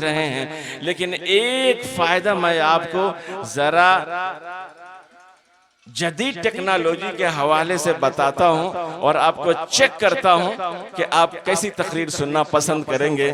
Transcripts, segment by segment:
रहे हैं, लेकिन एक फायदा मैं आपको जरा जदीद टेक्नोलॉजी के हवाले से बताता हूं और आपको चेक करता हूं कि आप कैसी तकरीर सुनना पसंद करेंगे,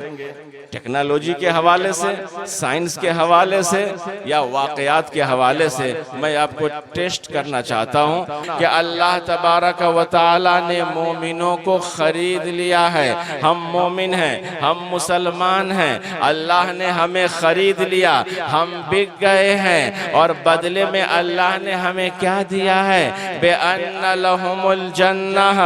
टेक्नोलॉजी के हवाले से, साइंस के हवाले से या वाकयात के हवाले से। मैं आपको टेस्ट करना चाहता हूं कि अल्लाह तबारक व तआला ने मोमिनों को खरीद लिया है। हम मोमिन हैं, हम मुसलमान हैं, अल्लाह ने हमें खरीद लिया, हम बिक गए हैं और बदले में अल्लाह ने हमें क्या दिया है? बेअन्ना लहुमुल जन्नह,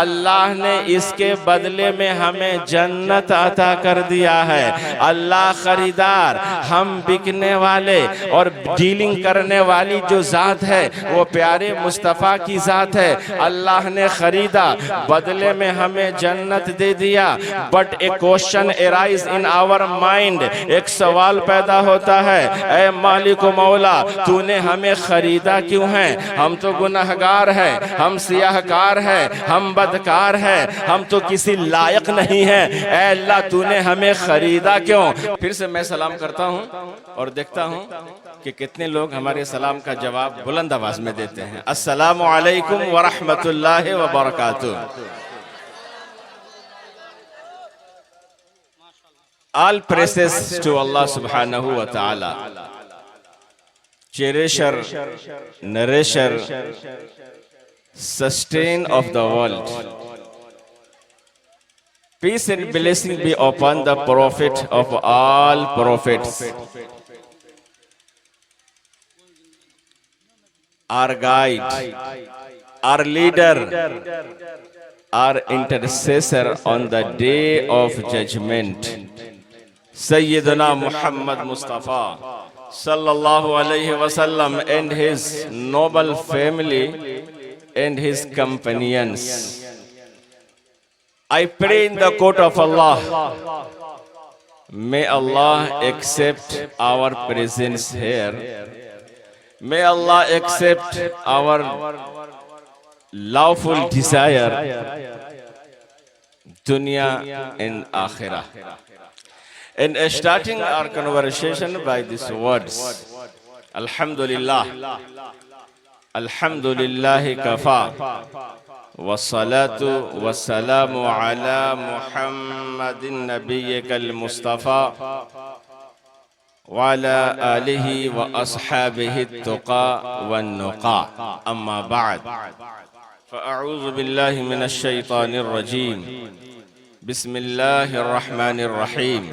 अल्लाह ने इसके बदले में हमें जन्नत अता कर दिया है। अल्लाह खरीदार, हम बिकने वाले और डीलिंग करने वाली जो जात है वो प्यारे मुस्तफ़ा की जात है। अल्लाह ने खरीदा, बदले में हमें जन्नत दे दिया। But a question arise in our mind, एक सवाल पैदा होता है, ऐ मालिक मौला, तूने हमें खरीदा क्यों है? हम तो गुनहगार हैं, हम सियाहकार हैं, हम बदकार हैं, हम तो किसी लायक नहीं हैं। ऐ अल्लाह, तूने हमें खरीदा क्यों? फिर से मैं सलाम करता हूं और देखता हूं कि कितने लोग हमारे सलाम का जवाब बुलंद आवाज में देते हैं। अस्सलामु अलैकुम व रहमतुल्लाहि व बरकातुहू। All praises to Allah subhanahu wa ta'ala, cherisher, nourisher, sustain of the world. Peace and blessing be upon the prophet of all prophets, our guide, our leader, our intercessor on the day of judgment, Sayyidina Muhammad Mustafa sallallahu alaihi wasallam and his noble family and his companions. I pray in the court of Allah, may Allah accept our presence here. May Allah accept our lawful desire, dunya and akhirah. And starting our conversation by these words, Alhamdulillah, Alhamdulillahi kafa, wassalatu wassalamu ala Muhammadin nabiyyikal Mustafa wa ala alihi wa ashabihi at-tuqa wan-nuqa. Amma ba'd, fa'a'udhu billahi minash shaitanir rajim. Bismillahir rahmanir rahim.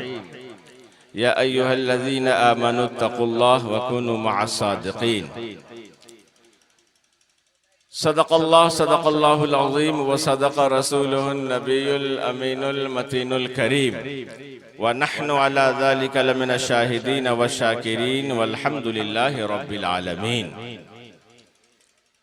Ya ayyuhallazina amanu taqullaha wa kunu ma'as sadiqin. Sadaqallahul azim wa sadaqa rasuluhun nabiyyul aminul matinul kareem. Wa nahnu ala dhalika lamina shahidin wa shakirin walhamdulillahi rabbil alamin.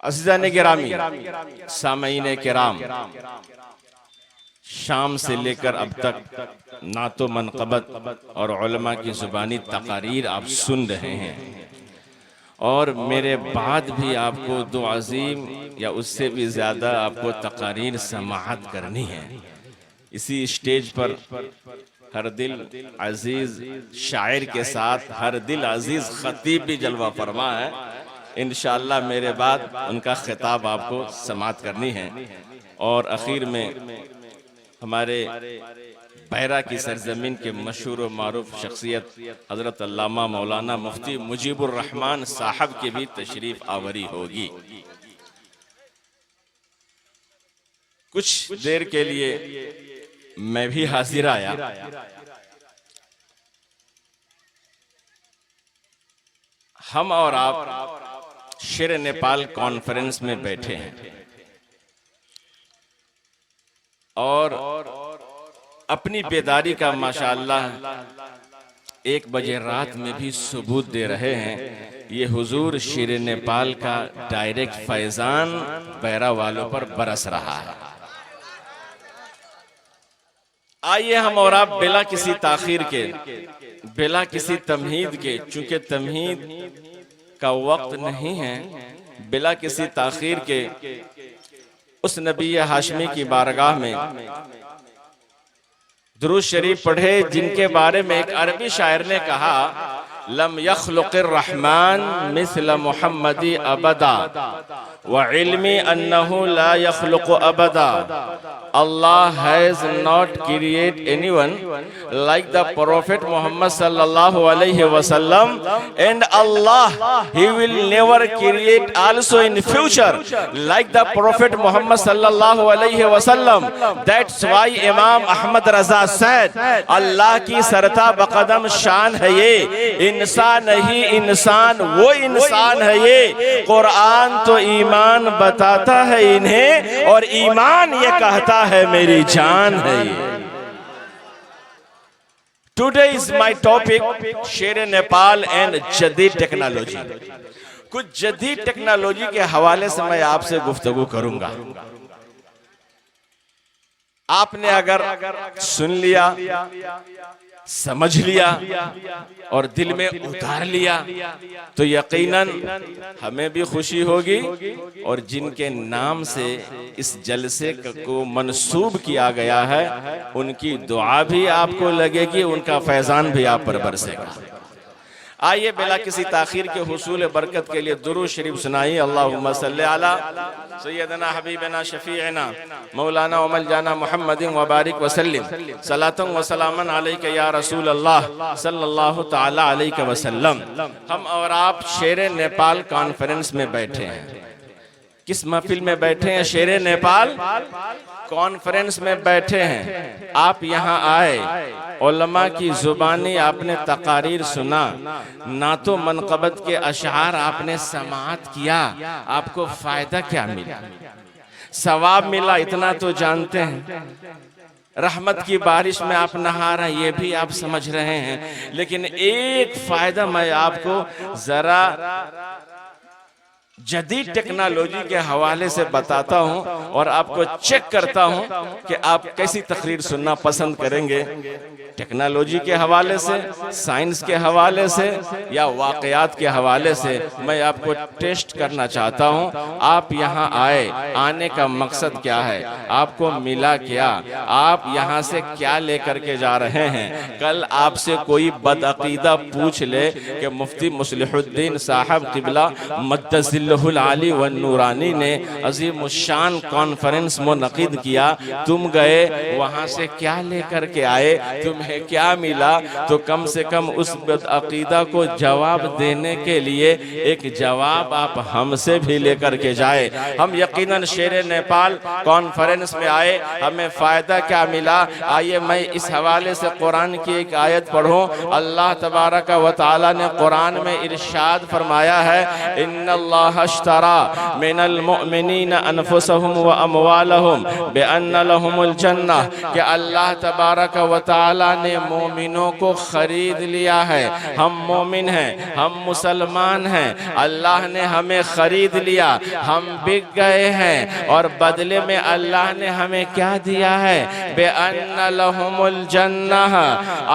अज़ीज़ान गिरामी, सामईन किराम, शाम से लेकर अब तक ना तो मनक़बत और उलमा की ज़ुबानी तक़ारीर आप सुन रहे हैं और मेरे बाद भी आपको दो अजीम या उससे भी ज़्यादा आपको तक़ारीर समाअत करनी है। इसी स्टेज पर हर दिल अजीज़ शायर के साथ हर दिल अजीज़ ख़तीब भी जलवा फरमा है। इंशाअल्लाह मेरे बाद उनका खिताब आपको समाअत करनी है। और आखिर में हमारे बैरा की सरजमीन के मशहूर व मारूफ शख्सियत हजरत अल्लामा मौलाना मुफ्ती मुजीबुर रहमान साहब की भी तशरीफ आवरी होगी। कुछ देर के लिए मैं भी हाजिर आया। हम और आप शेर नेपाल कॉन्फ्रेंस में बैठे हैं और अपनी बेदारी का माशाअल्लाह 1 बजे रात में भी सबूत दे रहे हैं। ये हुजूर शेर नेपाल का डायरेक्ट फैजान बैरा वालों पर बरस रहा है। आइए हम और आप बिला किसी ताखीर के, बिला किसी तमहीद के, चूंकि तमहीद का वक्त नहीं है, बिला किसी ताखीर के उस नबी हाशमी की बारगाह में दुरूद शरीफ पढ़े, जिनके बारे में एक अरबी शायर ने कहा, लम यख्लुक़िर रहमान मिस्ल मुहम्मदी अबदा व इल्मी अन्नहु ला यख्लुक़ु अबदा। Allah has not created anyone like the Prophet Muhammad sallallahu alaihi wasallam, and Allah, He will never create also in future like the Prophet Muhammad sallallahu alaihi wasallam. That's why Imam Ahmad Raza said, Allah की सरता बकदम शान है ये, इंसान नहीं इंसान वो इंसान है ये। कुरान तो ईमान बताता है इन्हें, और ईमान ये कहता है मेरी जान है ये। टुडे इज माई टॉपिक शेर नेपाल एंड जदीद टेक्नोलॉजी। कुछ जदीद टेक्नोलॉजी के हवाले से मैं आपसे गुफ्तगू करूंगा। आपने अगर सुन लिया, समझ लिया और दिल में उतार लिया तो यकीनन हमें भी खुशी होगी, और जिनके नाम से इस जलसे को मंसूब किया गया है उनकी दुआ भी आपको लगेगी, उनका फैजान भी आप पर बरसेगा। आइए बिला किसी ताखीर के हुसूल बरकत के लिए दुरूद शरीफ सुनाइए। अल्लाहुम्मा सल्ली अला सय्यदना हबीबना शफीअना मौलाना वमल जाना मुहम्मदिन व बारिक वसल्लिम सलातन व सलामन अलैका या रसूल अल्लाह सल्लल्लाहु तआला अलैहि वसल्लम। हम और आप शेर नेपाल कॉन्फ्रेंस में बैठे हैं। किस महफिल में बैठे हैं? शेर नेपाल कॉन्फ्रेंस में बैठे हैं। आप यहाँ आए, उलमा की जुबानी आपने तकारीर सुना, नातो मनकबत के अशआर आपने समाअत किया, आपको फायदा क्या मिला? सवाब मिला, इतना तो जानते हैं। रहमत की बारिश में आप नहा रहे हैं, ये भी आप समझ रहे हैं। लेकिन एक फायदा मैं आपको जरा जदीद टेक्नोलॉजी के हवाले से बताता हूं, और आपको चेक करता हूं कि आप कैसी तकरीर सुनना पसंद करेंगे। टेक्नोलॉजी के हवाले से, साइंस के हवाले से या वाकयात के हवाले से मैं आपको टेस्ट करना चाहता हूं। आप यहां आए, आने का मकसद क्या है? आपको मिला क्या? आप यहां से क्या लेकर के जा रहे हैं? कल आपसे कोई बदअकीदा पूछ ले कि मुफ्ती मुस्लिहुद्दीन साहब क़िबला मद्दज़िल्लहुल आली व नूरानी ने अज़ीम शान कॉन्फ्रेंस मुनक़िद किया, तुम गए वहां से क्या लेकर के आए, तुम्हें क्या मिला? तो कम से कम उस अकीदा को जवाब देने के लिए एक जवाब आप हमसे भी लेकर के जाए। हम यकीनन शेर नेपाल कॉन्फ्रेंस में आए, हमें फायदा क्या मिला? आइए मैं इस हवाले से कुरान की एक आयत पढ़ूं। अल्लाह तबारक व तआला ने कुरान में इरशाद फरमाया है, इन्नल्लाह अश्तरा मिनल मुमिनीन अनफुसहुम व अमवालहुम बिअन्न लहुमुल जन्नह, कि अल्लाह तबारक व तआला ने मोमिनों को खरीद लिया है। हम मोमिन हैं, हम मुसलमान हैं, अल्लाह ने हमें खरीद लिया, हम बिक गए हैं, और बदले में अल्लाह ने हमें क्या दिया है? बेअन्न लहुमुल जन्नह,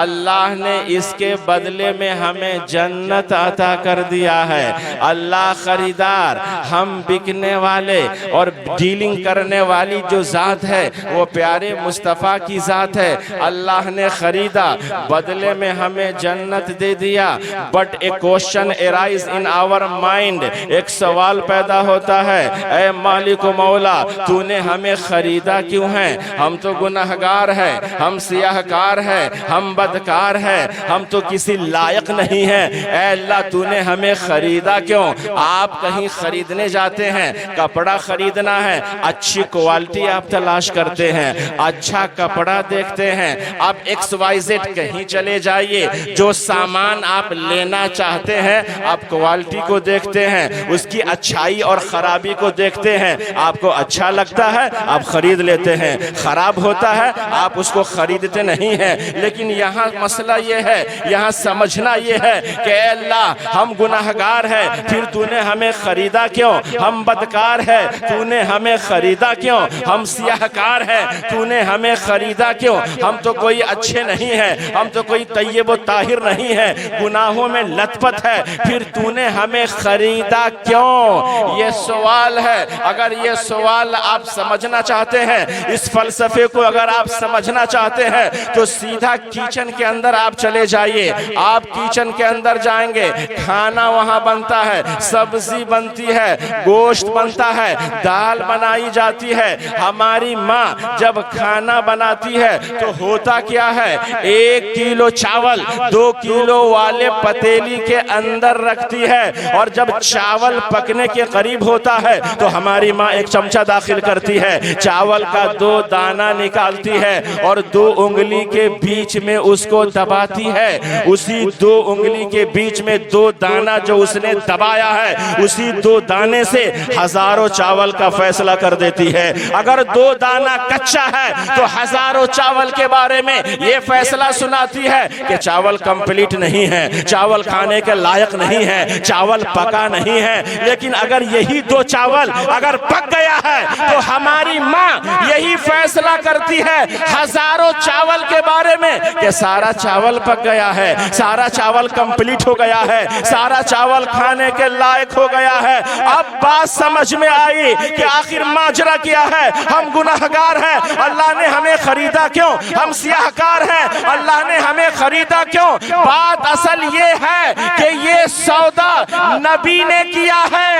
अल्लाह ने इसके बदले में हमें जन्नत अता कर दिया है। अल्लाह खरीदार, हम बिकने वाले, और डीलिंग करने वाली जो जात है वो प्यारे मुस्तफ़ा की जात है। अल्लाह ने खरीदा, बदले में हमें जन्नत दे दिया। But a question arise in our mind, एक सवाल पैदा होता है, ऐ मालिक मौला, तूने हमें खरीदा क्यों है? हम तो गुनहगार हैं, हम सियाहकार हैं, हम बदकार हैं, हम तो किसी लायक नहीं हैं। ऐ अल्लाह, तूने हमें खरीदा क्यों? आप कहीं खरीदने जाते हैं, कपड़ा खरीदना है, अच्छी क्वालिटी आप तलाश करते हैं, अच्छा कपड़ा देखते हैं। आप XYZ कहीं चले जाइए, जो सामान आप लेना चाहते हैं आप क्वालिटी को देखते हैं, उसकी अच्छाई और खराबी को देखते हैं। आपको अच्छा लगता है आप खरीद लेते हैं, खराब होता है आप उसको खरीदते नहीं हैं। लेकिन यहाँ मसला ये है, यहाँ समझना ये है कि अल्लाह हम गुनाहगार हैं, फिर तूने हमें खरीदा क्यों, हम बदकार है तूने हमें खरीदा क्यों, हम सियाहकार है तूने हमें खरीदा क्यों, हम तो कोई अच्छे नहीं है, हम तो कोई तय्यब व ताहिर नहीं है, गुनाहों में लथपथ है, फिर तूने हमें खरीदा क्यों। ये सवाल है। अगर ये सवाल आप समझना चाहते हैं, इस फलसफे को अगर आप समझना चाहते हैं, तो सीधा किचन के अंदर आप चले जाइए। आप किचन के अंदर जाएंगे, खाना वहां बनता है, सब्जी बनती है, गोश्त बनता है, दाल बनाई जाती है। हमारी माँ जब खाना बनाती है तो होता क्या है, 1 किलो चावल 2 किलो वाले पतीली के अंदर रखती है, और जब चावल पकने के करीब होता है तो हमारी माँ एक चमचा दाखिल करती है, चावल का 2 दाना निकालती है और 2 उंगली के बीच में उसको दबाती है। उसी 2 उंगली के बीच में 2 दाना जो उसने दबाया है, उसी 2 दाने से हजारों चावल का फैसला कर देती है। अगर 2 दाना कच्चा है तो हजारों चावल के बारे में ये फैसला सुनाती है कि चावल कंप्लीट नहीं है, चावल खाने के लायक नहीं है, चावल पका नहीं है। लेकिन अगर यही 2 चावल अगर पक गया है तो हमारी माँ यही फैसला करती है हजारों चावल के बारे में कि सारा चावल पक गया है, सारा चावल कंप्लीट हो गया है, सारा चावल खाने के लायक हो गया है। अब बात समझ में आई कि आखिर माजरा क्या है। हम गुनाहगार हैं, अल्लाह ने हमें खरीदा क्यों, हम सियाहकार हैं, अल्लाह ने हमें खरीदा क्यों। बात असल ये है कि ये सौदा नबी ने किया है,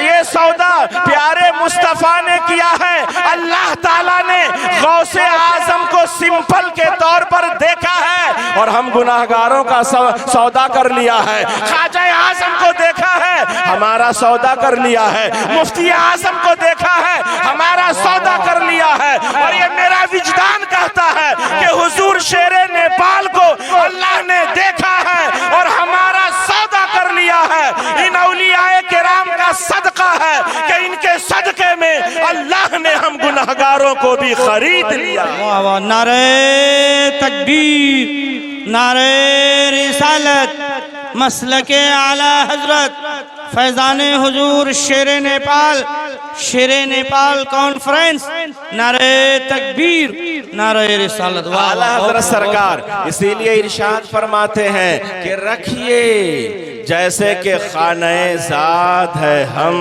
ये सौदा प्यारे मुस्तफा ने किया है। अल्लाह ताला ने गौसे आजम को सिंपल के तौर पर देखा है और हम गुनाहगारों का सौदा कर लिया है। ख्वाजा आजम को देखा है, हमारा सौदा कर लिया है। मुफ्ती आजम को देखा है, हमारा सौदा कर लिया है। और ये मेरा विजदान कहता है कि हुजूर शेरे नेपाल को अल्लाह ने देखा है और हमारा सौदा कर लिया है। इन औलियाए किराम का सदका है कि इनके सदके में अल्लाह ने हम गुनाहगारों को भी खरीद लिया। नारे तकबीर, नारे रिसालत, मसलके आला हजरत फैजान हुजूर शेरे नेपाल कॉन्फ्रेंस। नारे तकबीर, नारे रिसालत। आला हजरत सरकार इसीलिए इरशाद फरमाते हैं कि रखिए जैसे कि खाने ज़ात है, हम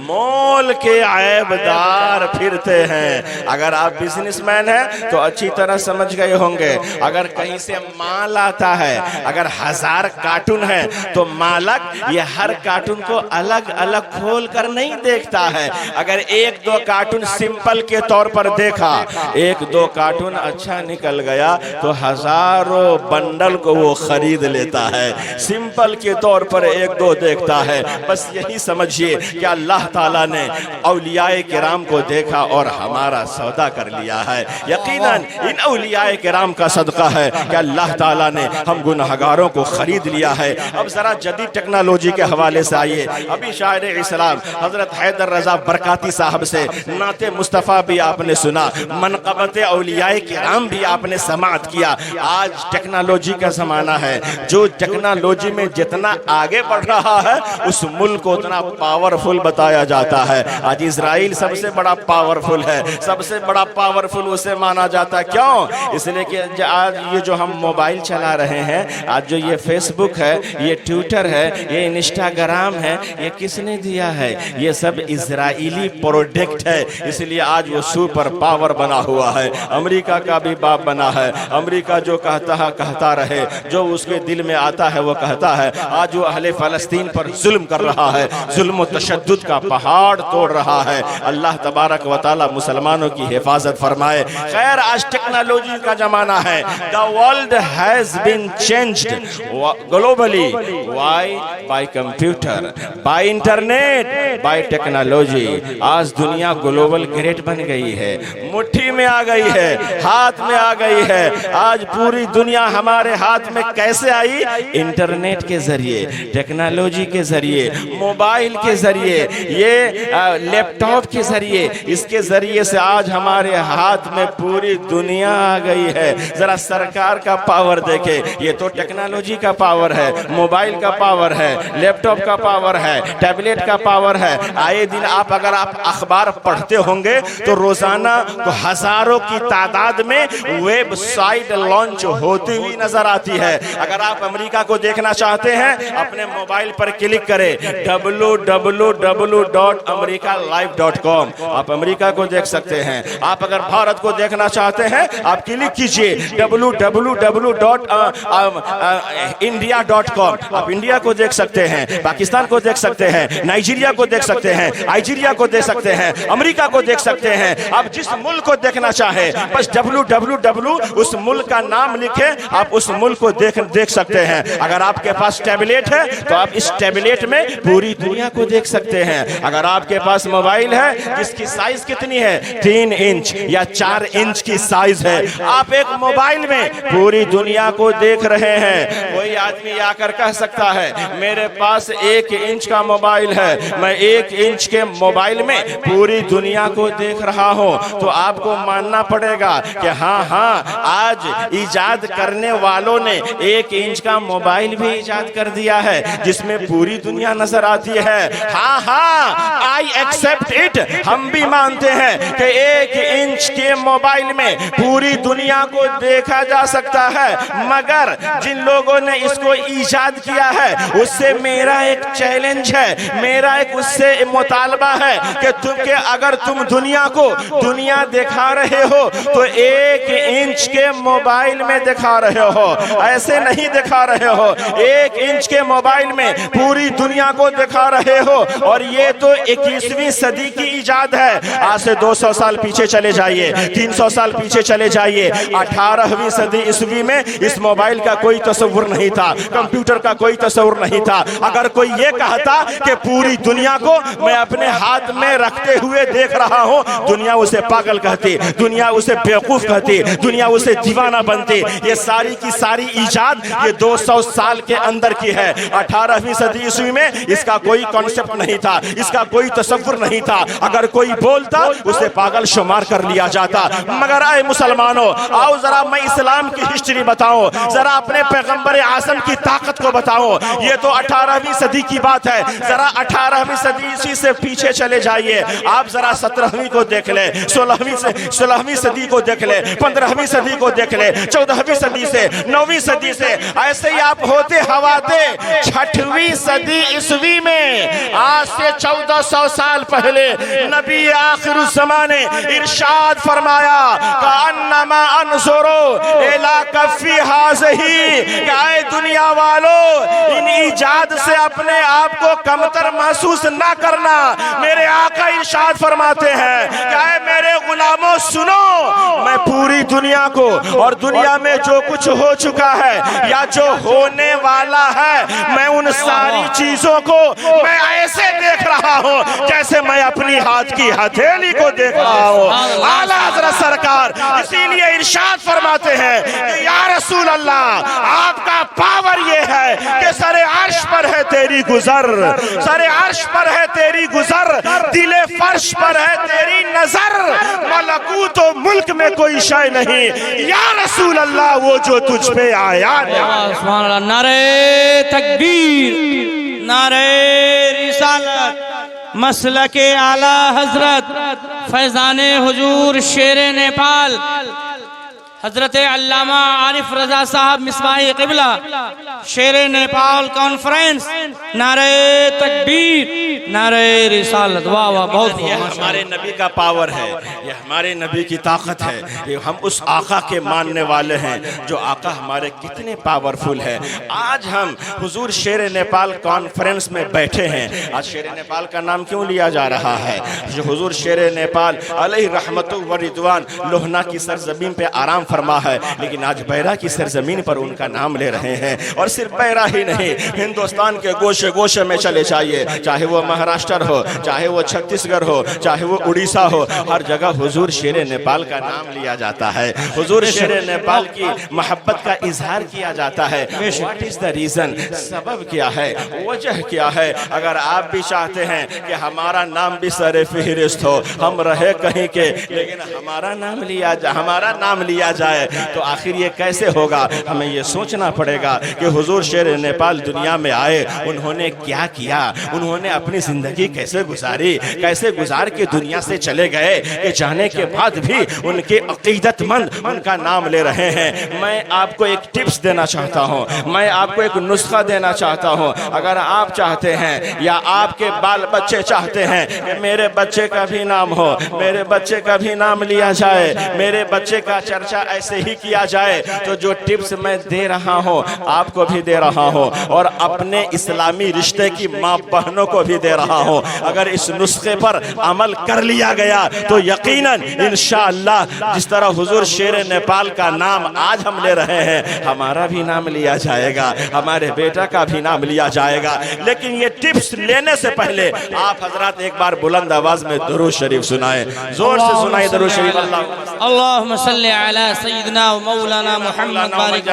मोल के ऐबदार फिरते हैं। अगर आप बिजनेसमैन हैं तो अच्छी तरह समझ गए होंगे। अगर कहीं से माल आता है, अगर 1000 कार्टून है तो मालक ये हर कार्टून को अलग अलग खोल कर नहीं देखता है। अगर 1-2 कार्टून सिंपल के तौर पर देखा, 1-2 कार्टून अच्छा निकल गया तो हजारों बंडल को वो खरीद लेता है। सिंपल के तौर पर 1-2 देखता है। बस यही समझिए कि अल्लाह ताला ने औलियाए किराम को देखा और हमारा सौदा कर लिया है। यकीनन इन औलियाए किराम का सदका है कि अल्लाह ताला ने हम गुनाहगारों को खरीद लिया है। अब जरा जदीद टेक्नोलॉजी के हवाले से आइए। अभी शायर इस्लाम हजरत हैदर रजा बरकाती साहब से नाते मुस्तफ़ा भी आपने सुना, मनक़बत औलियाए किराम भी आपने समाअत किया। आज टेक्नोलॉजी का जमाना है, जो टेक्नोलॉजी में जितना आगे बढ़ रहा है उस मुल्क को उतना पावरफुल बताया जाता है। आज इजराइल सबसे बड़ा पावरफुल है, सबसे बड़ा पावरफुल उसे माना जाता है। क्यों? इसलिए कि आज ये जो हम मोबाइल चला रहे हैं, आज जो ये फेसबुक है, ये ट्विटर है, ये इंस्टाग्राम है, ये किसने दिया है? ये सब इजराइली प्रोडक्ट है। इसलिए आज वो सुपर पावर बना हुआ है। अमेरिका का भी बाप बना है। अमेरिका जो कहता रहे, जो उसके दिल में आता है वो कहता है। आज वो अहले फलस्तीन पर जुल्म कर रहा है, जुल्म तशद्दुद का पहाड़ तोड़ रहा है। अल्लाह तबारक व तआला मुसलमानों की हिफाजत फरमाए। खैर, आज टेक्नोलॉजी का जमाना है। The world has been changed globally. Why? By computer, by internet, by technology. आज दुनिया ग्लोबल ग्रेट बन गई है, मुट्ठी में आ गई है, हाथ में आ गई है। आज पूरी दुनिया हमारे हाथ में कैसे आई? इंटरनेट के जरिए, टेक्नोलॉजी के जरिए, मोबाइल के जरिए। ये लैपटॉप के जरिए, इसके जरिए से आज हमारे हाथ में पूरी दुनिया आ गई है। जरा सरकार का पावर देखे, ये तो टेक्नोलॉजी का पावर है, मोबाइल का पावर है, लैपटॉप का पावर है, टैबलेट का पावर है। आए दिन अगर आप अखबार पढ़ते होंगे तो रोजाना तो हजारों की तादाद में वेबसाइट लॉन्च होती हुई नजर आती है। अगर आप अमेरिका को देखना चाहते हैं, अपने मोबाइल पर क्लिक करें www.americalive.com, आप अमेरिका को देख सकते हैं। आप अगर भारत को देखना चाहते हैं, आप क्लिक कीजिए www.india.com, आप इंडिया को देख सकते हैं, पाकिस्तान को देख सकते हैं, नाइजीरिया को देख सकते हैं, नाइजीरिया को देख सकते हैं, अमेरिका को देख सकते हैं। आप जिस मुल्क को देखना चाहे बस www उस मुल्क का नाम लिखे, आप उस मुल्क को देख सकते हैं। अगर आपके पास टैबलेट है तो आप इस टैबलेट में पूरी दुनिया को देख सकते हैं। अगर आपके पास मोबाइल है जिसकी साइज कितनी है, 3 इंच या 4 इंच की साइज है, आप एक मोबाइल में पूरी दुनिया को देख रहे हैं। कोई आदमी आकर कह सकता है मेरे पास 1 इंच का मोबाइल है, मैं 1 इंच के मोबाइल में पूरी दुनिया को देख रहा हूं, तो आपको मानना पड़ेगा कि हाँ हाँ, आज इजाद करने वालों ने 1 इंच का मोबाइल भी इजाद कर दिया है जिसमें पूरी दुनिया नजर आती है। हाँ हाँ, आई एक्सेप्ट इट, हम भी मानते हैं कि 1 इंच के मोबाइल में पूरी दुनिया को देखा जा सकता है, मगर जिन लोगों ने इसको इजाद किया है उससे मेरा एक चैलेंज है, मेरा एक उससे मुतालबा है कि अगर तुम दुनिया को दुनिया दिखा रहे हो तो 1 इंच के मोबाइल में दिखा रहे हो, ऐसे नहीं दिखा रहे हो। 1 इंच के मोबाइल में पूरी दुनिया को दिखा रहे हो, और ये तो 21वीं सदी की इजाद है। आज से 200 साल पीछे चले जाइए, 300 साल पीछे चले जाइए, 18वीं सदी ईस्वी में इस मोबाइल का कोई तस्वुर नहीं था, कंप्यूटर का कोई तस्वुर नहीं था। अगर कोई ये कहता कि पूरी दुनिया को मैं अपने हाथ में रखते हुए देख रहा हूं, दुनिया उसे पागल कहती, दुनिया उसे बेवकूफ कहती, दुनिया उसे दीवाना बनती। ये सारी की सारी इजाद ये 200 साल के अंदर की है। 18वीं सदी ईस्वी में इसका कोई कॉन्सेप्ट नहीं था, इसका कोई तस्वुर नहीं था। अगर कोई बोलता उसे पागल शुमार कर लिया जाता। मगर आए मुसलमानों, आओ जरा मैं इस्लाम की हिस्ट्री बताऊं, जरा अपने पैगंबर आज़म की ताकत को बताऊं। ये तो 18वीं सदी की बात है, जरा 18वीं सदी से पीछे चले जाइए। आप जरा 17वीं को देख ले, 16वीं सदी को देख ले, 15वीं सदी को देख ले, 14वीं सदी से 9वीं सदी से, ऐसे ही आप होते हवाते 6वीं सदी ईस्वी में, आज से 1400 साल पहले नबी आखिर ज़माने इरशाद फरमाया अन्नमा अनज़ुरु इला कफ़ी हाज़िही, कि आए दुनिया वालों, इन इजाद से अपने आप को कमतर महसूस ना करना। मेरे आका इरशाद फरमाते हैं कि आए मेरे गुलामों सुनो, मैं पूरी दुनिया को और दुनिया में जो कुछ हो चुका है या जो होने वाला है, मैं उन सारी चीजों को मैं ऐसे देख रहा हूं जैसे मैं अपनी हाथ की हथेली को देख रहा हूं। आला हज़रत सरकार इसीलिए इरशाद फरमाते हैं कि या रसूल अल्लाह, आपका पावर ये है कि सरे अर्श पर है तेरी गुजर, सरे अर्श पर है तेरी गुजर, दिले फर्श पर है तेरी नजर, मलकूत तो मुल्क में कोई शय नहीं, या रसूल अल्लाह वो जो तुझ पे आया। सुभान अल्लाह, नारे तकबीर, नारे रिसालत, मसलके आला हजरत फैजाने हुजूर शेरे नेपाल हजरत अल्लामा आरिफ रजा साहब मिसबाह क़िबला शेरे नेपाल कॉन्फ्रेंस, नारे तकबीर, नारे रिसालत। वाह वाह, बहुत ये हमारे नबी का पावर है, ये हमारे नबी की ताकत है, ये हम उस आका के मानने वाले हैं जो आका हमारे कितने पावरफुल है। आज हम हुजूर शेर नेपाल कॉन्फ्रेंस में बैठे हैं। आज शेर नेपाल का नाम क्यों लिया जा रहा है? जो हुजूर शेर नेपाल अलैहि रहमतु व रिदवान लोहना की सरजमीन पे आराम फरमा है, लेकिन आज बैरा की सरजमीन पर उनका नाम ले रहे हैं। और सिर्फ बैरा ही नहीं, हिंदुस्तान के गोशे गोशे में चले जाइए, चाहे वो महाराष्ट्र हो, चाहे वो छत्तीसगढ़ हो, चाहे वो उड़ीसा हो, हर जगह हुजूर शेर नेपाल का नाम लिया जाता है, हुजूर शेर नेपाल की मोहब्बत का इजहार किया जाता है। व्हाट इज द रीजन, सबब क्या है, वजह क्या है? अगर आप भी चाहते हैं कि हमारा नाम भी सरे फहरिस्त हो, हम रहे कहीं के लेकिन हमारा नाम लिया जाए, तो आखिर ये कैसे होगा? हमें ये सोचना पड़ेगा कि हुजूर शेर नेपाल दुनिया में आए, उन्होंने क्या किया, उन्होंने अपनी जिंदगी कैसे गुजारी, कैसे गुजार के दुनिया से चले गए कि जाने के बाद भी उनके अकीदतमंद उनका नाम ले रहे हैं। मैं आपको एक टिप्स देना चाहता हूँ, मैं आपको एक नुस्खा देना चाहता हूँ। अगर आप चाहते हैं या आपके बाल बच्चे चाहते हैं कि मेरे बच्चे का भी नाम हो, मेरे बच्चे का भी नाम लिया जाए, मेरे बच्चे का चर्चा ऐसे ही किया जाए, तो जो टिप्स मैं दे रहा हूँ आपको भी दे रहा हूँ और अपने इस्लामी रिश्ते की माँ बहनों को भी दे रहा हूँ। अगर इस नुस्खे पर अमल कर लिया गया तो यकीनन इंशाअल्लाह जिस तरह हुजूर शेर नेपाल का नाम आज हम ले रहे हैं, हमारा भी नाम लिया जाएगा, हमारे बेटा का भी नाम लिया जाएगा। लेकिन ये टिप्स लेने से पहले आप हजरात एक बार बुलंद आवाज में दुरूद शरीफ सुनाए, जोर से सुनाए दुरूद शरीफ। अल्लाहुम्मा सल्ली अला सय्यिदिना व मौलाना मुहम्मद बारिक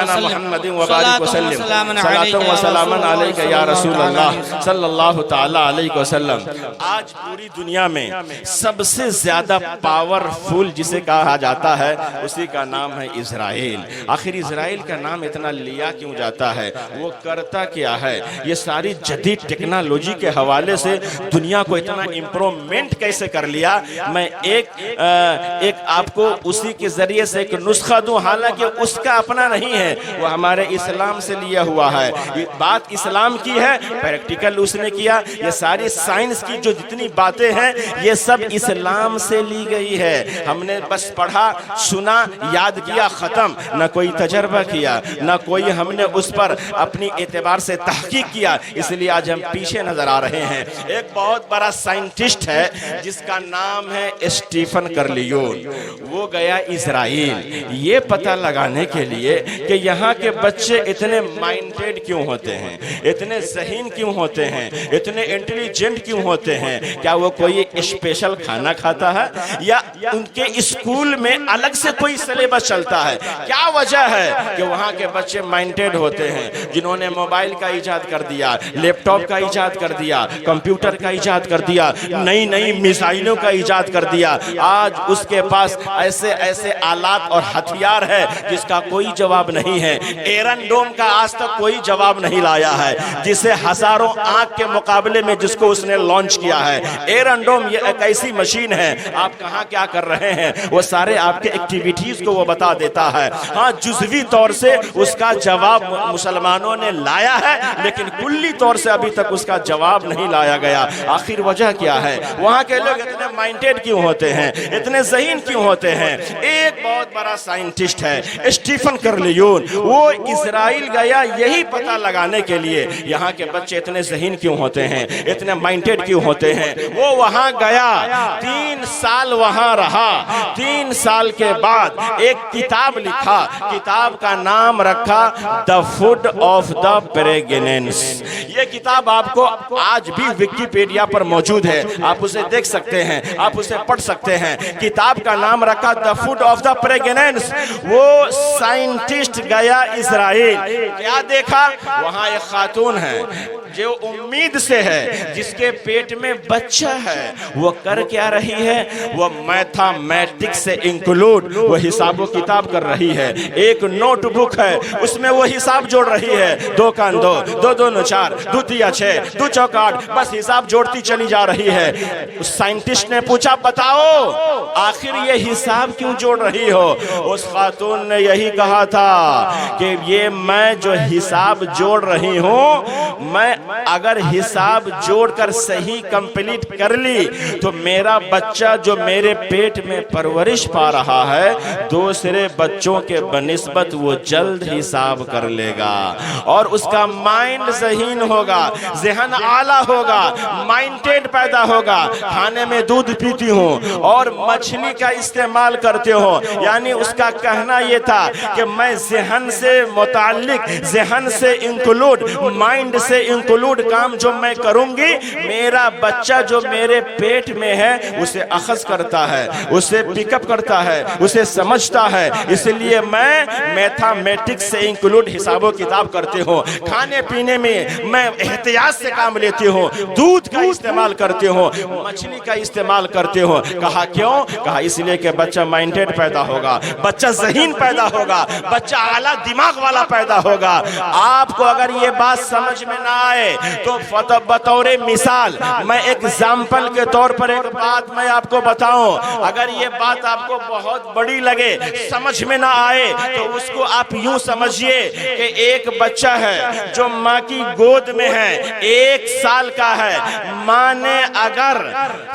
वसल्लम सलातु व सलामन अलैका या रसूल अल्लाह सल्लल्लाहु तआला अलैहि वसल्लम। आज पूरी दुनिया में सबसे ज्यादा पावरफुल जिसे कहा जाता है उसी का नाम है इजराइल। आखिर इजराइल का नाम इतना लिया क्यों जाता है, वो करता क्या है? ये सारी जदीद टेक्नोलॉजी के हवाले से दुनिया को इतना इम्प्रूवमेंट कैसे कर लिया? मैं एक आपको उसी के जरिए से एक नुस्खा दूं, हालांकि उसका अपना नहीं है, वो हमारे इस्लाम से लिया हुआ है। बात इस्लाम की है, प्रैक्टिकल उसने किया। ये सारी साइंस की जो जितनी बातें हैं ये सब इस्लाम से ली गई है। हमने बस पढ़ा, सुना, याद किया, खत्म, न कोई तजर्बा किया, न कोई हमने उस पर अपनी एतबार से तहकीक किया, इसलिए आज हम पीछे नजर आ रहे हैं। एक बहुत बड़ा साइंटिस्ट है जिसका नाम है स्टीफन कर्लियोन, वो गया इजराइल ये पता लगाने के लिए कि यहाँ के बच्चे इतने माइंडेड क्यों होते हैं, इतने ज़हीन क्यों होते हैं, इतने इंटेलिजेंट क्यों होते हैं। क्या वो कोई स्पेशल खाना खाता है या उनके स्कूल में अलग से कोई सिलेबस चलता है? क्या वजह है कि वहाँ के बच्चे माइंडेड होते हैं? जिन्होंने मोबाइल का इजाद कर दिया, लैपटॉप का इजाद कर दिया, कंप्यूटर का इजाद कर दिया, नई नई मिसाइलों का इजाद कर दिया, आज उसके पास ऐसे ऐसे आलात और हथियार है जिसका कोई जवाब नहीं है। एरन डोम का आज तक कोई जवाब नहीं लाया है, जिसे हजारों आंख के मुकाबले में जिसको उसने लॉन्च किया है। एरन डोम ये एक ऐसी मशीन है, आप कहाँ क्या कर रहे हैं वो सारे आपके एक्टिविटीज को वो बता देता है। हाँ, जुज़वी तौर से उसका जवाब मुसलमानों ने लाया है, लेकिन कुल्ली तौर से अभी तक उसका जवाब नहीं लाया गया। आखिर वजह क्या है? वहाँ के लोग इतने माइंडेड क्यों होते हैं, इतने ज़हीन क्यों होते हैं? एक बहुत बड़ा साइंटिस्ट है स्टीफन कर्लियोन, वो इजराइल गया यही पता लगाने के लिए यहाँ के बच्चे इतने ज़हीन क्यों होते हैं, इतने माइंडेड क्यों होते हैं। वो वहाँ गया, 3 साल वहाँ रहा, 3 साल के बाद एक किताब लिखा, किताब का नाम रखा द फूड ऑफ द प्रेग्नेंस। ये किताब आपको आज भी विकिपीडिया पर मौजूद है, आप उसे देख सकते हैं, आप उसे पढ़ सकते हैं। किताब का नाम रखा द फूड ऑफ द प्रेग्नेंस। वो साइंटिस्ट गया इजराइल, क्या देखा? वहां एक खातून है जो उम्मीद से है, जिसके पेट में बच्चा है, वो कर क्या रही है? वो मैथमेटिक्स से इंक्लूड वो हिसाब किताब कर रही है। एक नोटबुक है, उसमें वो हिसाब जोड़ रही है, 2 का 2, 2 2 4, 2 3 6, 2 4 8, बस हिसाब जोड़ती चली जा रही है। उस साइंटिस्ट ने पूछा, बताओ आखिर ये हिसाब क्यों जोड़ रही हो? उस खातून ने यही कहा था कि ये मैं जो हिसाब जोड़ रही हूँ, मैं अगर हिसाब जोड़कर सही कंप्लीट कर ली तो मेरा बच्चा जो मेरे पेट में परवरिश पा रहा है दूसरे बच्चों के बनिस्बत वो जल्द हिसाब कर लेगा और उसका माइंड ज़हीन होगा, ज़हन आला होगा, माइंडेड पैदा होगा। खाने में दूध पीती हूँ और मछली का इस्तेमाल करते हो, यानी उसका कहना ये था कि मैं ज़हन से मुताल्लिक, ज़हन से इंक्लूड, माइंड से इंक्लूड काम जो मैं करूंगी मेरा बच्चा जो मेरे पेट में है उसे अखज़ करता है, उसे पिकअप करता है, उसे समझता है। इसलिए मैं मैथमेटिक्स से इंक्लूड हिसाबो किताब करते हो। खाने पीने में मैं एहतियात से काम लेती हूँ, दूध का इस्तेमाल करते हो, मछली का इस्तेमाल करते हो। कहा क्यों? कहा इसलिए कि बच्चा माइंडेड पैदा होगा, बच्चा ज़हीन पैदा होगा, बच्चा आला दिमाग वाला पैदा होगा। आपको अगर ये बात समझ में ना आए तो बतौर मिसाल मैं एग्जाम्पल के तौर पर एक बात मैं आपको बताऊं। अगर ये बात आपको बहुत बड़ी लगे, समझ में ना आए तो उसको आप यूं समझिए कि एक बच्चा है जो माँ की गोद में है, 1 साल का है। माँ ने अगर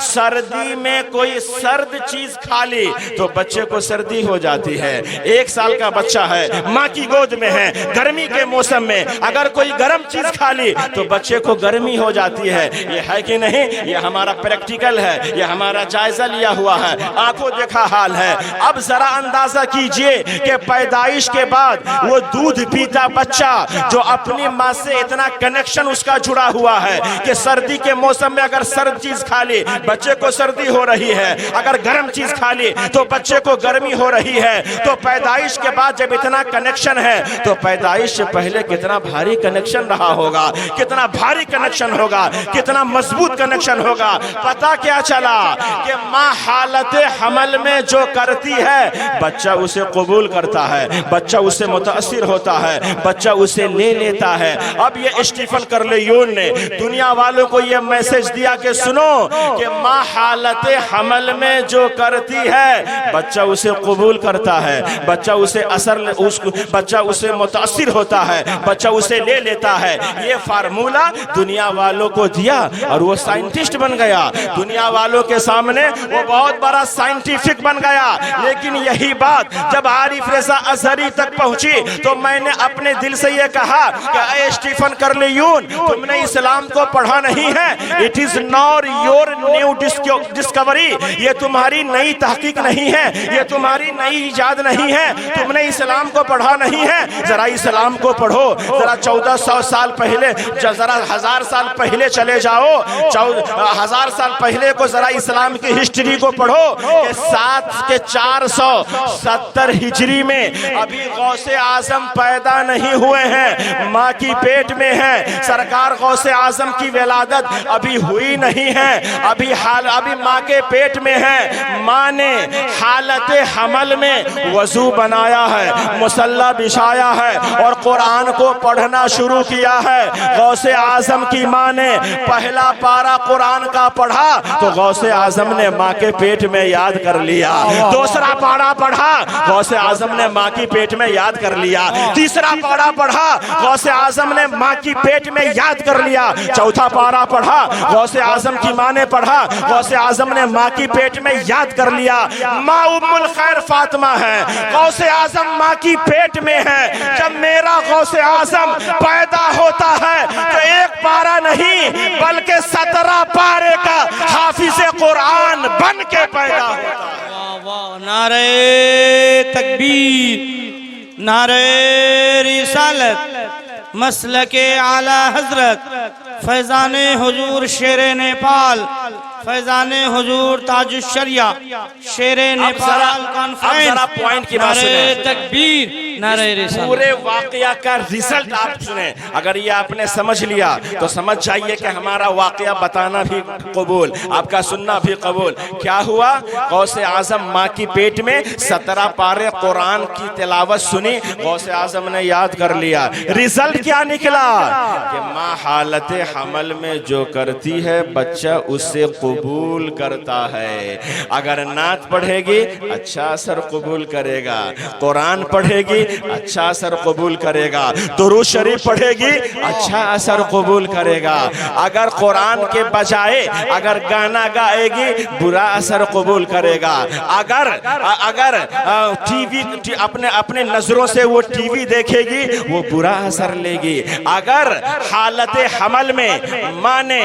सर्दी में कोई सर्द चीज खा ली तो बच्चे को सर्दी हो जाती है। 1 साल का बच्चा है, माँ की गोद में है, गर्मी के मौसम में अगर कोई गर्म चीज खा ली तो बच्चे को गर्मी हो जाती है। ये है कि नहीं? ये हमारा प्रैक्टिकल है, ये हमारा जायजा लिया हुआ है, आंखों देखा हाल है। अब जरा अंदाजा कीजिए कि पैदाइश के बाद वो दूध पीता बच्चा जो अपनी माँ से इतना कनेक्शन उसका जुड़ा हुआ है कि सर्दी के मौसम में अगर सर्द चीज खा ली बच्चे को सर्दी हो रही है, अगर गर्म चीज खा ली तो बच्चे को गर्मी हो रही है। तो पैदाइश के बाद जब इतना कनेक्शन है तो पैदाइश से पहले कितना भारी कनेक्शन रहा होगा, कितना भारी कनेक्शन होगा, कितना मजबूत कनेक्शन होगा। पता क्या चला कि माँ हालत हमल में जो करती है बच्चा उसे कबूल करता है, बच्चा उससे मुतासिर होता है, बच्चा उसे ले लेता है। अब ये स्टीफन कर्लेयून ने दुनिया वालों को ये मैसेज दिया कि सुनो कि माँ हालत हमल में जो करती है बच्चा उसे कबूल करता है, बच्चा उसे बच्चा उसे मुतासिर होता है, बच्चा उसे ले लेता है। ये फार्मूला दुनिया वालों को दिया और वो साइंटिस्ट बन गया, दुनिया वालों के सामने वो बहुत बड़ा साइंटिफिक बन गया। लेकिन यही बात जब आरिफ रेज़ा अज़हरी तक पहुंची तो मैंने अपने दिल से ये कहा कि स्टीफन कर्लेयून तुमने इस्लाम को पढ़ा नहीं है, it is not your new discovery, ये तुम्हारी नई तहकीक नहीं है, ये तुम्हारी नई इजाद नहीं है, तुमने इस्लाम को पढ़ा नहीं है। जरा इस्लाम को पढ़ो, जरा 1400 साल पहले, जरा 1000 साल पहले चले जाओ, 1000 साल पहले को जरा इस्लाम की हिस्ट्री को पढ़ो कि 470 हिजरी में अभी गौसे आजम पैदा नहीं हुए हैं, माँ की पेट में है। सरकार गौसे आजम की विलादत अभी हुई नहीं है, अभी माँ के पेट में है। माँ ने हालत हमल में वजू बनाया है, मुसल्ला बिछाया है और कुरान को पढ़ना शुरू किया है। गौसे आजम की माँ ने पहला पारा कुरान का पढ़ा तो गौसे आजम ने माँ के पेट में याद कर लिया, दूसरा पारा पढ़ा गौसे आजम ने माँ की पेट में याद कर लिया, तीसरा पारा पढ़ा गौसे आजम ने माँ की पेट में याद कर लिया, चौथा पारा पढ़ा गौसे आजम की माँ ने पढ़ा, गौसे आजम ने माँ की पेट में याद कर लिया। माँ उम्मुल खैर फातिमा है, गौसे आजम माँ की पेट में है। जब मेरा गौसे आजम पैदा होता है तो 1 पारा नहीं बल्कि 17 पारे का हाफिज़े कुरान बन के पैदा होता है। वाह वाह, नारे तकबीर, नारे रिसालत, मसलके आला हजरत, फैजाने हुजूर शेरे नेपाल, फैजाने हुजूर ताजुश शरिया, शेरे नेपाल कॉन्फ्रेंस। पॉइंट की बात सुने, तकबीर, नारे रिसालत। पूरे वाकया का रिजल्ट आप सुने। अगर ये आपने समझ लिया तो समझ जाइए कि हमारा वाकया बताना भी कबूल, आपका सुनना भी कबूल। क्या हुआ? गौसे आजम माँ की पेट में 17 पारे कुरान की तिलावत सुनी, गौसे आजम ने याद कर लिया। रिजल्ट क्या निकला कि माँ हालत हमल में जो करती है बच्चा उससे कबूल करता है। अगर नात पढ़ेगी अच्छा असर कबूल करेगा, कुरान पढ़ेगी अच्छा असर कबूल करेगा। दुरूद शरीफ पढ़ेगी, अच्छा असर कबूल करेगा। अगर कुरान के बजाय अगर गाना गाएगी, बुरा असर कबूल करेगा। अगर टीवी अपने नजरों से वो टीवी देखेगी, वो बुरा असर लेगी। अगर हालत हमल में माँ ने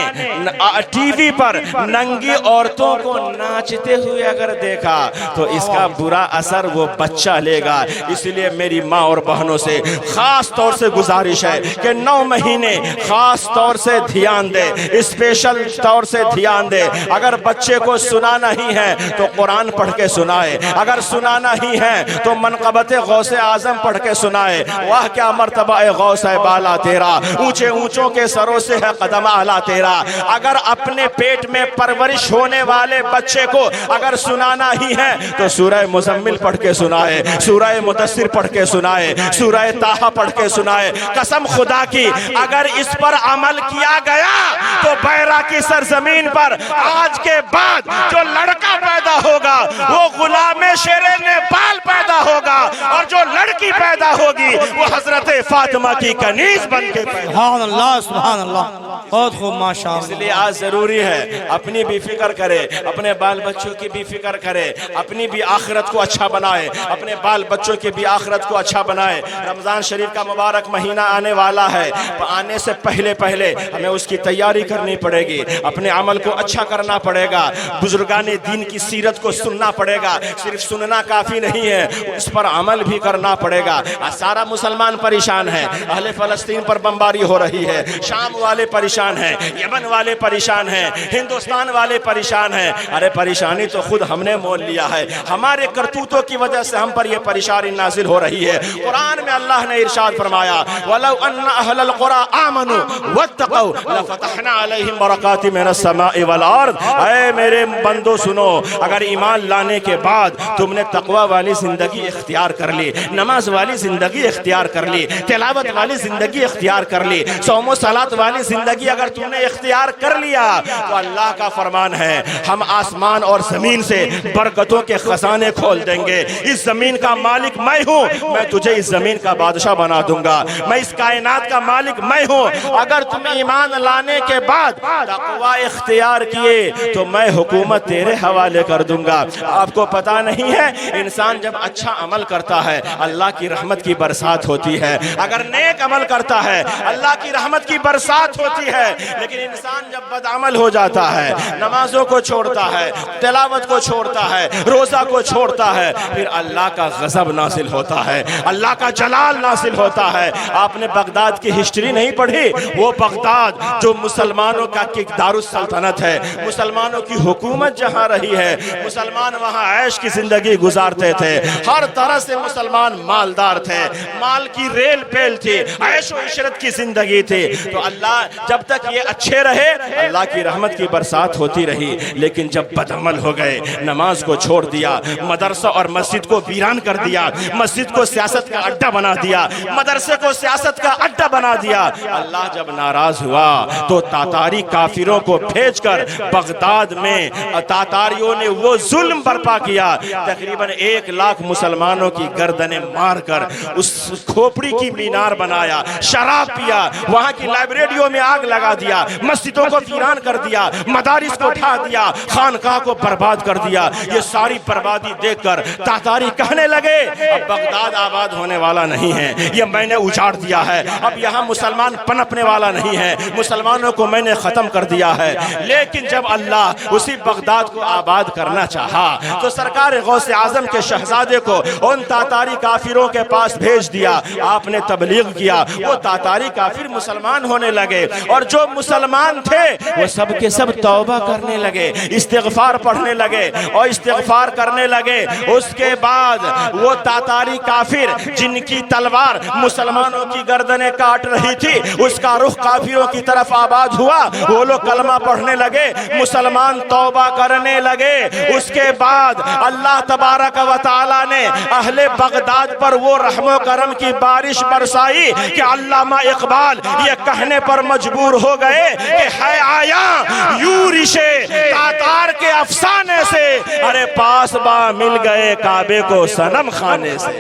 टीवी पर नंगी औरतों को नाचते हुए अगर देखा, तो इसका बुरा असर वो बच्चा लेगा। इसलिए मेरी माँ और बहनों से खास तौर से गुजारिश है कि 9 महीने खास तौर से ध्यान दे, स्पेशल तौर से ध्यान दे। अगर बच्चे को सुनाना ही है तो कुरान पढ़ के सुनाए, अगर सुनाना ही है तो मनक़बत गौसे आजम पढ़ के सुनाए। वाह क्या मर्तबा ए गौस है बाला तेरा, ऊंचे ऊंचों के सरों से है कदम आला तेरा। अगर अपने पेट में परवरिश होने वाले बच्चे को अगर सुनाना ही है तो सूरह मुज़म्मिल पढ़ के सुनाए, सूरह मुदस्सिर पढ़ के सुनाए, सूरह ताहा पढ़ के सुनाए। कसम खुदा की अगर इस पर अमल किया गया तो बैरा की सरजमीन पर आज के बाद जो लड़का पैदा होगा वो गुलाम शेरे नेपाल पैदा होगा, और जो लड़की पैदा होगी वो हजरत फातिमा की कनीज बन के पैदा। सुभान अल्लाह, सुभान अल्लाह, बहुत खूब माशाअल्लाह। इसलिए आज जरूरी है अपनी भी फिक्र करे, अपने बाल बच्चों की भी फिक्र करे, अपनी भी आखिरत को अच्छा बनाए, अपने बाल बच्चों की भी आखिरत को अच्छा बनाए। रमजान शरीफ का मुबारक महीना आने वाला है, आने से पहले पहले हमें उसकी तैयारी करनी पड़ेगी, अपने अमल को अच्छा करना पड़ेगा, बुजुर्गाने दीन की सीरत को सुनना पड़ेगा। सिर्फ सुनना काफी नहीं है, उस पर अमल भी करना पड़ेगा। सारा मुसलमान परेशान है, अहले फलस्तीन पर बमबारी हो रही है, शाम वाले परेशान हैं, यमन वाले परेशान हैं, हिंदुस्तान वाले परेशान हैं। अरे परेशानी तो खुद हमने मोल लिया है, हमारे करतूतों की वजह से हम पर यह परेशानी नाजिल हो रही है। कुरान में अल्लाह ने इरशाद फरमाया, वलौ अन्ना अहलल कुरा आमनू वत्तक़ौ लफतहना अलैहिम बरकातिम मिनस समाई वल अर्द। ऐ मेरे बंदो सुनो, अगर ईमान लाने के बाद तुमने तकवा वाली जिंदगी इख्तियार कर ली, नमाज वाली जिंदगी इख्तियार कर ली, तिलावत वाली जिंदगी इख्तियार कर ली, सौम सलात वाली जिंदगी अगर तुमने इख्तियार कर लिया, तो अल्लाह का फरमान है हम आसमान और जमीन से बरकतों के खजाने खोल देंगे। इस जमीन का मालिक मैं हूँ, मैं तुझे इस जमीन का बादशाह बना दूंगा, मैं इस कायनात का मालिक मैं हूँ। अगर तुम ईमान लाने के बाद तकवा इख्तियार किए तो मैं हुकूमत तेरे हवाले कर दूंगा। आपको पता नहीं है, इंसान जब अच्छा अमल करता है अल्लाह की रहमत की बरसात होती है, अगर नेक अमल करता है अल्लाह की रहमत की बरसात होती है। लेकिन इंसान जब बदअमल हो जाता है, नमाजों को छोड़ता है, तिलावत को छोड़ता है, रोजा को छोड़ता है, फिर अल्लाह का गजब नासिल होता है, अल्लाह का जलाल नासिल होता है। आपने बगदाद की हिस्ट्री नहीं पढ़ी? वो बगदाद जो मुसलमानों का दारुस सल्तनत है, मुसलमानों की हुकूमत जहाँ रही है, मुसलमान वहाँ ऐश की जिंदगी गुजारते थे, हर तरह से मुसलमान मालदार थे, माल की रेल पेल थी, ऐश और इशरत की जिंदगी थी। तो अल्लाह जब तक ये अच्छे रहे अल्लाह की रहमत की बरसात होती रही। लेकिन जब बदअमल हो गए, नमाज को छोड़ दिया, मदरसा और मस्जिद को वीरान कर दिया, मस्जिद को सियासत का अड्डा बना दिया, मदरसे को सियासत का अड्डा बना दिया, अल्लाह जब नाराज हुआ तो तातारी काफिरों को भेजकर बगदाद में तातारियों ने वो जुल्म बर्पा किया, तकरीबन 1 लाख मुसलमानों की गर्दनें मारकर उस खोपड़ी की मीनार बनाया, शराब पिया, वहां की लाइब्रेरियों में आग लगा दिया, मस्जिदों को वीरान कर दिया, मदारिस को उठा दिया, खानकाह को बर्बाद कर दिया। ये सारी बर्बादी देखकर तातारी कहने लगे अब बगदाद आबाद होने वाला नहीं है, ये मैंने उजाड़ दिया है, अब यहाँ मुसलमान पनपने वाला नहीं है, मुसलमानों को मैंने खत्म कर दिया है। लेकिन जब अल्लाह उसी बगदाद को आबाद करना चाहा तो सरकार गौसे आजम के शहजादे को उन तातारी काफिरों के पास भेज दिया। आपने तबलीग किया, वो तातारी काफिर मुसलमान होने लगे, और जो मुसलमान थे वो सब के सब तौबा करने लगे, इस्तिगफार पढ़ने लगे और इस्तिगफार करने लगे। उसके बाद वो तातारी काफिर जिनकी तलवार मुसलमानों की गर्दनें काट रही थी, उसका रुख काफिरों की तरफ आबाद हुआ, वो लोग कलमा पढ़ने लगे, मुसलमान तौबा करने लगे। उसके बाद अल्लाह तबारक व तआला ने अहले बगदाद पर वो रहमो करम की बारिश बरसाई कि अल्लामा इकबाल ये कहने पर मजबूर हो गए कि है आया यूरिशे तातार के अफसाने से, अरे पास बा मिल गए काबे को सनम खाने से।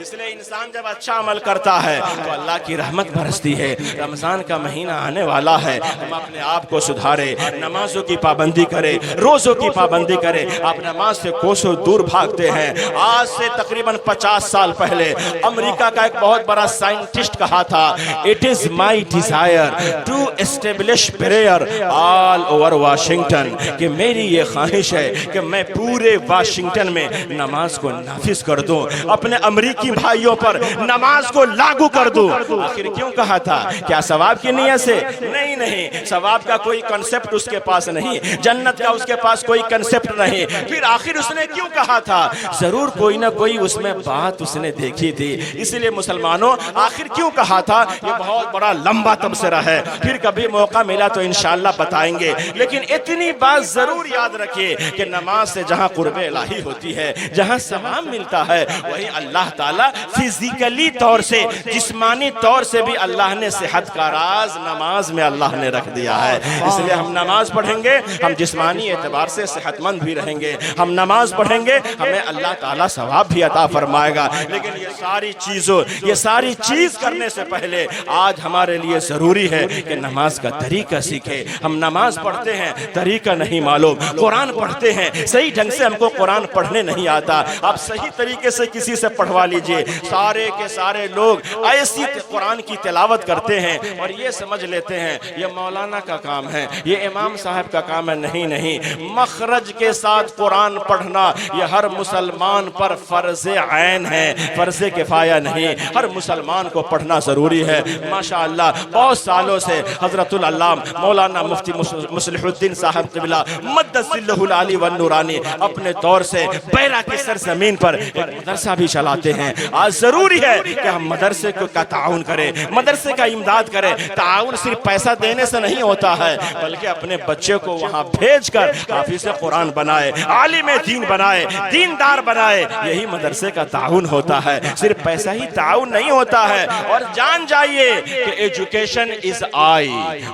इसलिए इंसान जब अच्छा अमल करता है तो अल्लाह की रहमत बरसती है। रमजान का महीना आने वाला है, हम अपने आप को सुधारे, नमाजों की पाबंदी करें, रोजों की पाबंदी करें। आप नमाज से कोसों दूर भागते हैं। आज से तकरीबन 50 साल पहले अमेरिका का एक बहुत बड़ा साइंटिस्ट कहा था, it is my desire to establish prayer all over Washington, कि मेरी ये ख्वाहिश है कि मैं पूरे वाशिंगटन में नमाज को नाफिज कर दूं, अपने अमेरिकी भाइयों पर नमाज को लागू कर दूं। आखिर क्यों कहा था? क्या सवाब की नियत से? नहीं नहीं, सवाब का कोई कंसेप्ट उसके पास नहीं, जन्नत का उसके पास कोई कंसेप्ट नहीं। फिर आखिर उसने क्यों कहा था? जरूर कोई ना कोई उसमें बात उसने देखी थी। इसलिए मुसलमानों, आखिर क्यों कहा था, ये बहुत बड़ा लंबा तबसरा है, फिर कभी मौका मिला तो इंशाअल्लाह बताएंगे। लेकिन इतनी बात जरूर याद रखिए कि नमाज से जहां कुर्बे इलाही होती है, जहां सवाब मिलता है, वही अल्लाह ताला फिजिकली तौर से, जिस्मानी तौर से भी अल्लाह ने सेहत का राज नमाज में अल्लाह ने रख दिया है। इसलिए हम नमाज पढ़ेंगे, हम जिस्मानी एतबार से सेहतमंद भी रहेंगे। हम नमाज पढ़ेंगे, हमें अल्लाह ताला सवाब भी अता फरमाएगा। लेकिन ये सारी चीज करने से पहले आज हमारे लिए जरूरी है कि नमाज का तरीका सीखे। हम नमाज पढ़ते हैं, तरीका नहीं मालूम, कुरान पढ़ते हैं, सही ढंग से हमको कुरान पढ़ने नहीं आता। आप सही तरीके से किसी से पढ़वा लीजिए। सारे के सारे लोग ऐसी कुरान की तिलावत करते हैं और ये समझ लेते हैं ये मौलाना का काम है, ये इमाम साहब का काम है। नहीं नहीं, मखरज के साथ कुरान पढ़ना ये हर मुसलमान पर फर्ज ऐन है, फर्ज किफाया नहीं। हर मुसलमान को पढ़ना जरूरी है। माशाअल्लाह बहुत सालों से हजरतुल अल्लाम मौलाना मुफ्ती मुस्लिहुद्दीन साहब क़िबला मद्दसिल्लहुल आली वन नूरानी अपने तौर से बैरा की सरजमीन पर एक मदरसा भी चलाते हैं। आज जरूरी है कि हम मदरसे का ताउन करें, मदरसे का इमदाद करें। ताउन सिर्फ पैसा देने से नहीं होता है, बल्कि अपने बच्चे को वहां भेजकर हाफिज़ कुरान बनाए, आलिम दीन बनाए, दीनदार बनाए। यही मदरसे का ताउन होता है, सिर्फ पैसा ही ताउन नहीं होता है। और जान जाइए कि education is eye,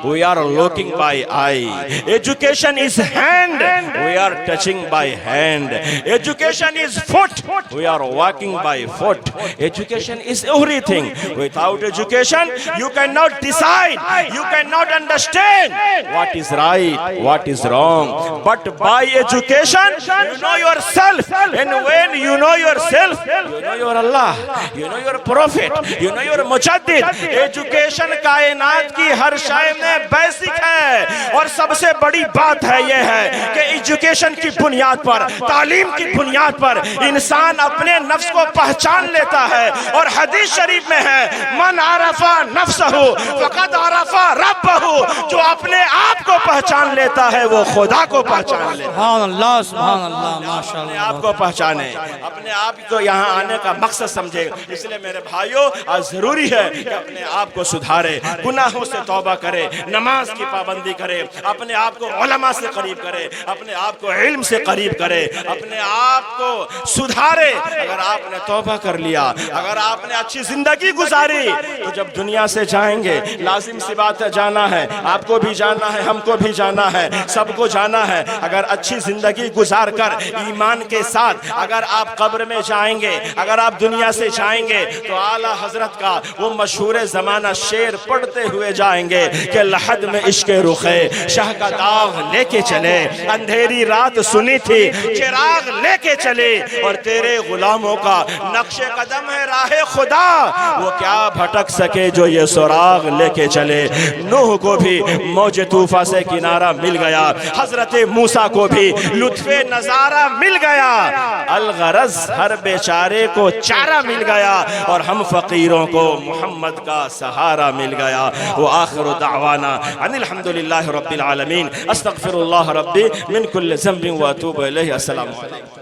we are looking by eye. Education is hand, we are touching by hand. Education is foot, we are walking by foot. Education is everything. Without education you can not decide, you can not understand what is right, what is wrong. But by education you know yourself, and when you know yourself, you know your Allah, you know your prophet, you know your Mujaddid. Education कायनात की हर शय में basic है। और सबसे बड़ी बात है यह है कि एजुकेशन की बुनियाद पर, तालीम की बुनियाद पर इंसान अपने नफ्स को पहचान लेता है। और हदीस शरीफ में है, मन आरफा नफ्सहु फक़द आरफा रब्बहु। जो अपने आप को पहचान लेता है वो खुदा को पहचान लेता है। सुभान अल्लाह, सुभान अल्लाह, माशाअल्लाह। अपने आप को पहचाने, अपने आप को यहाँ आने का मकसद समझे। इसलिए मेरे भाइयों, आज जरूरी है कि अपने आप को सुधारे, गुनाहों से तौबा करे, नमाज की पाबंदी करे, अपने आप को उलमा से करीब करे, अपने आप को इल्म से करीब करे, अपने आप को सुधारे। अगर आपने तौबा कर लिया, अगर आपने अच्छी जिंदगी गुजारी, तो जब दुनिया से जाएंगे, लाजिम सी बात है, जाना है, आपको भी जाना है, हमको भी जाना है, सबको जाना है। अगर अच्छी जिंदगी गुजार कर ईमान के साथ अगर आप कब्र में जाएंगे, अगर आप दुनिया से जाएंगे, तो आला हजरत का वो मशहूर जमाना शेर पढ़ते हुए जाएंगे कि लहद में इश्क़े रुखे शाह का दाग लेके चले, अंधेरी रात सुनी थी चिराग लेके चले, और तेरे गुलामों का नक्शे कदम है राहे खुदा, वो क्या भटक सके जो ये सुराग लेके चले। नूह को भी मौजे तूफा से किनारा मिल गया, हजरत मूसा को भी लुत्फे नजारा मिल गया, अलगरज हर बेचारे को चारा मिल गया, और हम फकीरों को मोहम्मद का सहारा मिल गया। वो आखिर दावाना अनिल हम्दुलिल्लाह रब्बिल आलमीन, अस्तगफिरुल्लाह रब्बी मिन कुल्लि ज़ंबिन व अतूबु इलैहि। अस्सलामु अलैकुम।